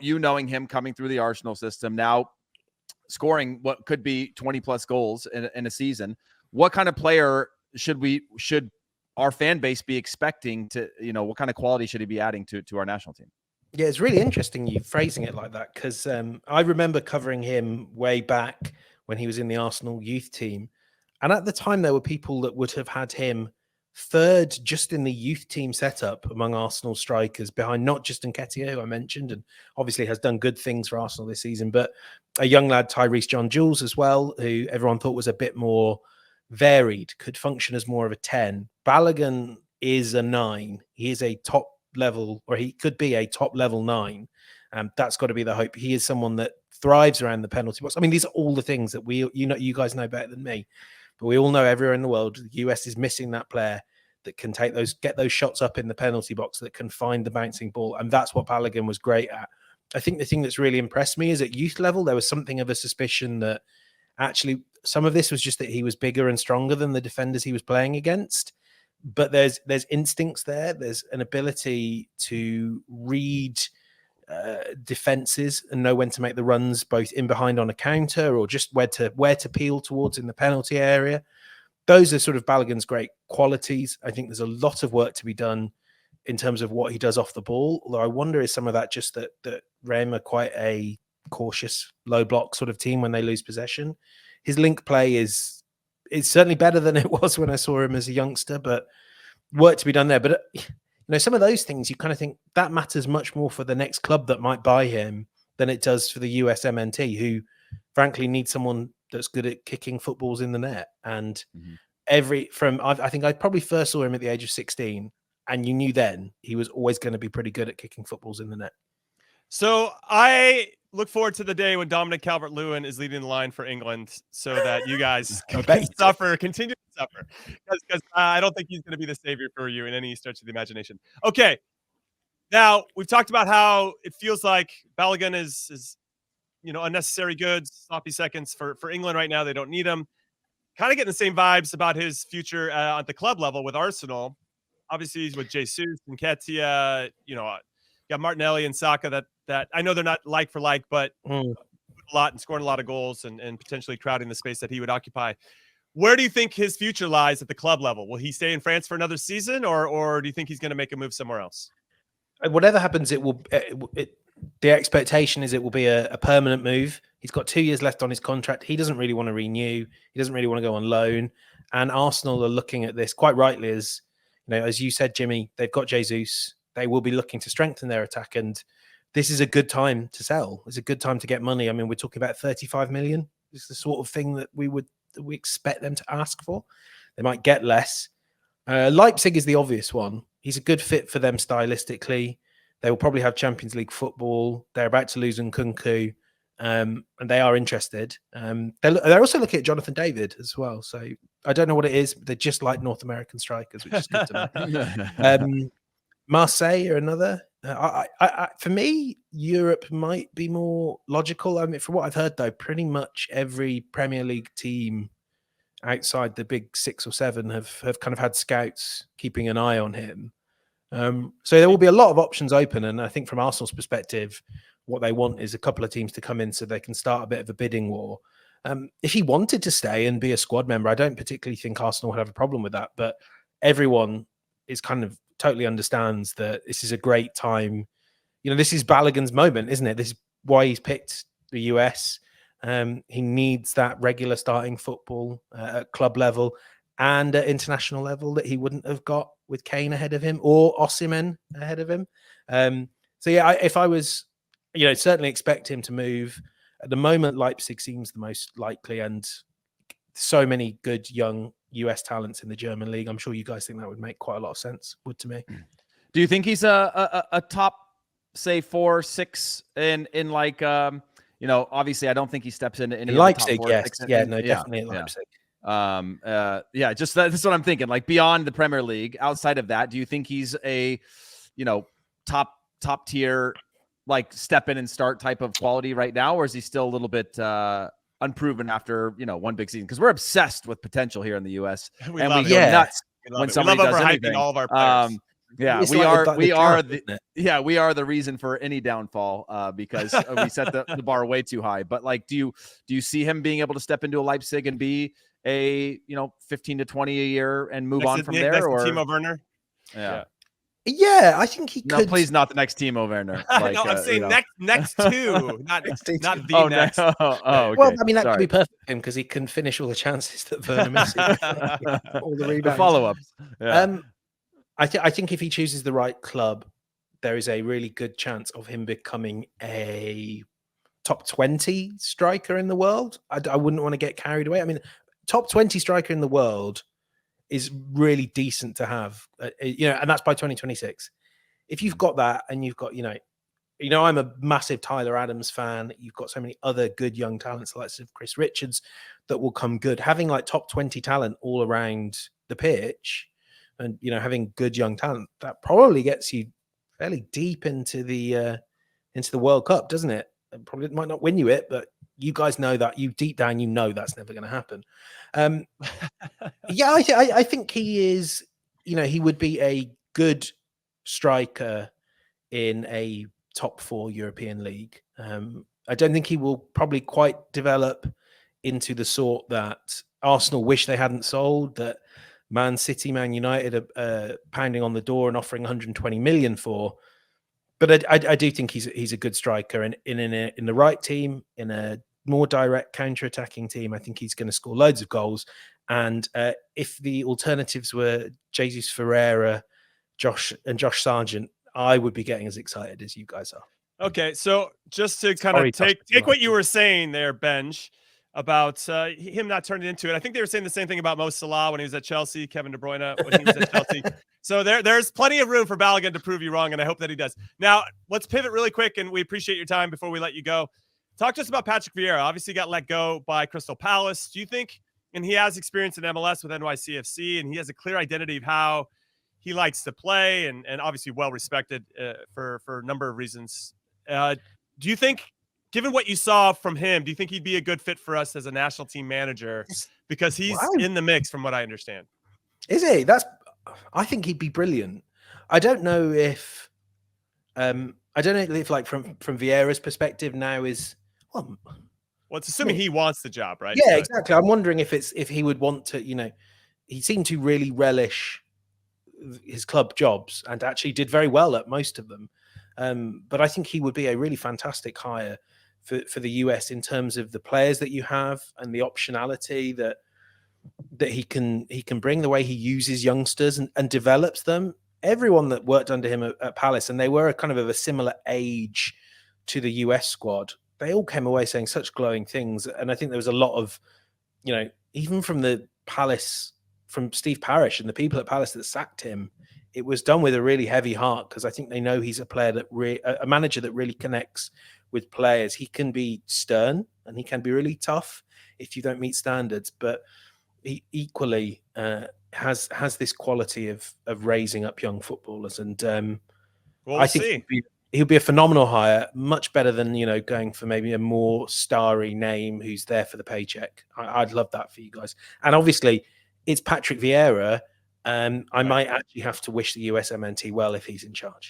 you knowing him coming through the Arsenal system, now scoring what could be 20 plus goals in a season, what kind of player should our fan base be expecting to, what kind of quality should he be adding to our national team? Yeah, it's really interesting you phrasing it like that, because I remember covering him way back when he was in the Arsenal youth team. And at the time, there were people that would have had him third just in the youth team setup among Arsenal strikers, behind not just Nketiah, who I mentioned, and obviously has done good things for Arsenal this season, but a young lad, Tyrese John-Jules as well, who everyone thought was a bit more varied, could function as more of a 10. Balogun is a 9. He is a top level, or he could be a top level 9. That's got to be the hope. He is someone that thrives around the penalty box. I mean, these are all the things that you guys know better than me, but we all know everywhere in the world, the US is missing that player that can get those shots up in the penalty box, that can find the bouncing ball. And that's what Balogun was great at. I think the thing that's really impressed me is at youth level, there was something of a suspicion that actually some of this was just that he was bigger and stronger than the defenders he was playing against. But there's instincts there. There's an ability to read defenses and know when to make the runs, both in behind on a counter or just where to peel towards in the penalty area. Those are sort of Balogun's great qualities. I think there's a lot of work to be done in terms of what he does off the ball. Although I wonder, is some of that just that Rem are quite a cautious, low block sort of team when they lose possession. His link play is certainly better than it was when I saw him as a youngster, but work to be done there. But some of those things you kind of think that matters much more for the next club that might buy him than it does for the USMNT, who frankly needs someone that's good at kicking footballs in the net. And I think I probably first saw him at the age of 16, and you knew then he was always going to be pretty good at kicking footballs in the net. So I look forward to the day when Dominic Calvert-Lewin is leading the line for England, so that you guys continue to suffer, because I don't think he's going to be the savior for you in any stretch of the imagination. Okay, now we've talked about how it feels like Balogun is unnecessary goods, sloppy seconds for England right now. They don't need him. Kind of getting the same vibes about his future at the club level with Arsenal. Obviously, he's with Jesus and Nketiah. Got Martinelli and Saka that I know they're not like for like, but a lot and scoring a lot of goals and potentially crowding the space that he would occupy. Where do you think his future lies at the club level? Will he stay in France for another season, or do you think he's going to make a move somewhere else? Whatever happens, it will. The expectation is it will be a permanent move. He's got 2 years left on his contract. He doesn't really want to renew. He doesn't really want to go on loan. And Arsenal are looking at this quite rightly as, as you said, Jimmy, they've got Jesus. They will be looking to strengthen their attack. And this is a good time to sell. It's a good time to get money. I mean, we're talking about 35 million. It's the sort of thing that we expect them to ask for. They might get less. Leipzig is the obvious one. He's a good fit for them stylistically. They will probably have Champions League football. They're about to lose Nkunku, and they are interested. They're also looking at Jonathan David as well. So I don't know what it is. But they're just like North American strikers, which is good to know. Marseille are another. For me, Europe might be more logical. I mean, from what I've heard, though, pretty much every Premier League team outside the big 6 or 7 have kind of had scouts keeping an eye on him. So there will be a lot of options open. And I think from Arsenal's perspective, what they want is a couple of teams to come in so they can start a bit of a bidding war. If he wanted to stay and be a squad member, I don't particularly think Arsenal would have a problem with that. But everyone is kind of totally understands that this is a great time. This is Balogun's moment, isn't it? This is why he's picked the US. He needs that regular starting football at club level and at international level that he wouldn't have got with Kane ahead of him or Osimhen ahead of him. If I was, certainly expect him to move. At the moment, Leipzig seems the most likely, and so many good young US talents in the German league. I'm sure you guys think that would make quite a lot of sense. Would to me. Do you think he's a top, say 4, 6 in like obviously I don't think he steps in Leipzig, top 4, yes, 6 definitely in Leipzig. Just that's what I'm thinking. Like beyond the Premier League, outside of that, do you think he's a top tier, like step in and start type of quality right now, or is he still a little bit unproven after one big season? Because we're obsessed with potential here in the US, We and love we go it. nuts We love when it. somebody We love does overhyping anything. all of our players. Yeah, It's we like are. the We are challenge, isn't it? we are the reason for any downfall because we set the bar way too high. But like, do you see him being able to step into a Leipzig and be a 15 to 20 a year and move on from there? Next to Or Timo Werner? yeah. Yeah, I think he No, could. please not the next Timo Werner. Like, no, I'm saying next to, not the oh, next. No. Oh, okay. Well, I mean, that Sorry. could be perfect for him because he can finish all the chances that Werner misses, all the The rebounds. follow-ups. Yeah. I think if he chooses the right club, there is a really good chance of him becoming a top 20 striker in the world. I wouldn't want to get carried away. I mean, top 20 striker in the world is really decent to have, and that's by 2026. If you've got that and you've got, I'm a massive Tyler Adams fan. You've got so many other good young talents, like Chris Richards, that will come good. Having like top 20 talent all around the pitch and, having good young talent, that probably gets you fairly deep into the World Cup, doesn't it? It probably might not win you it, but you guys know that deep down, that's never going to happen. Yeah, I think he is, he would be a good striker in a top 4 European league. I don't think he will probably quite develop into the sort that Arsenal wish they hadn't sold, that Man City, Man United are pounding on the door and offering 120 million for. But I do think he's a good striker, and in the right team, in a more direct counter-attacking team, I think he's going to score loads of goals. And if the alternatives were Jesus Ferreira, Josh Sargent, I would be getting as excited as you guys are. Okay, so just to kind of take what you were saying there, Benge, about him not turning into it. I think they were saying the same thing about Mo Salah when he was at Chelsea, Kevin De Bruyne when he was at Chelsea. So there's plenty of room for Balogun to prove you wrong, and I hope that he does. Now, let's pivot really quick, and we appreciate your time before we let you go. Talk to us about Patrick Vieira. Obviously, got let go by Crystal Palace. Do you think, and he has experience in MLS with NYCFC, and he has a clear identity of how he likes to play, and obviously well-respected for a number of reasons. Do you think, given what you saw from him, do you think he'd be a good fit for us as a national team manager? Because he's in the mix, from what I understand. Is he? I think he'd be brilliant. I don't know if, like from Vieira's perspective now is well, it's assuming he wants the job, right? Yeah, exactly. I'm wondering if he would want to. He seemed to really relish his club jobs and actually did very well at most of them. But I think he would be a really fantastic hire for the US in terms of the players that you have and the optionality that he can bring, the way he uses youngsters and develops them. Everyone that worked under him at Palace, and they were kind of a similar age to the US squad, they all came away saying such glowing things. And I think there was a lot of, even from the Palace, from Steve Parish and the people at Palace that sacked him, it was done with a really heavy heart, because I think they know he's a player a manager that really connects with players. He can be stern and he can be really tough if you don't meet standards, but he equally has this quality of raising up young footballers. And I think he'll be a phenomenal hire, much better than going for maybe a more starry name who's there for the paycheck. I'd love that for you guys. And obviously, it's Patrick Vieira. I might actually have to wish the USMNT well if he's in charge.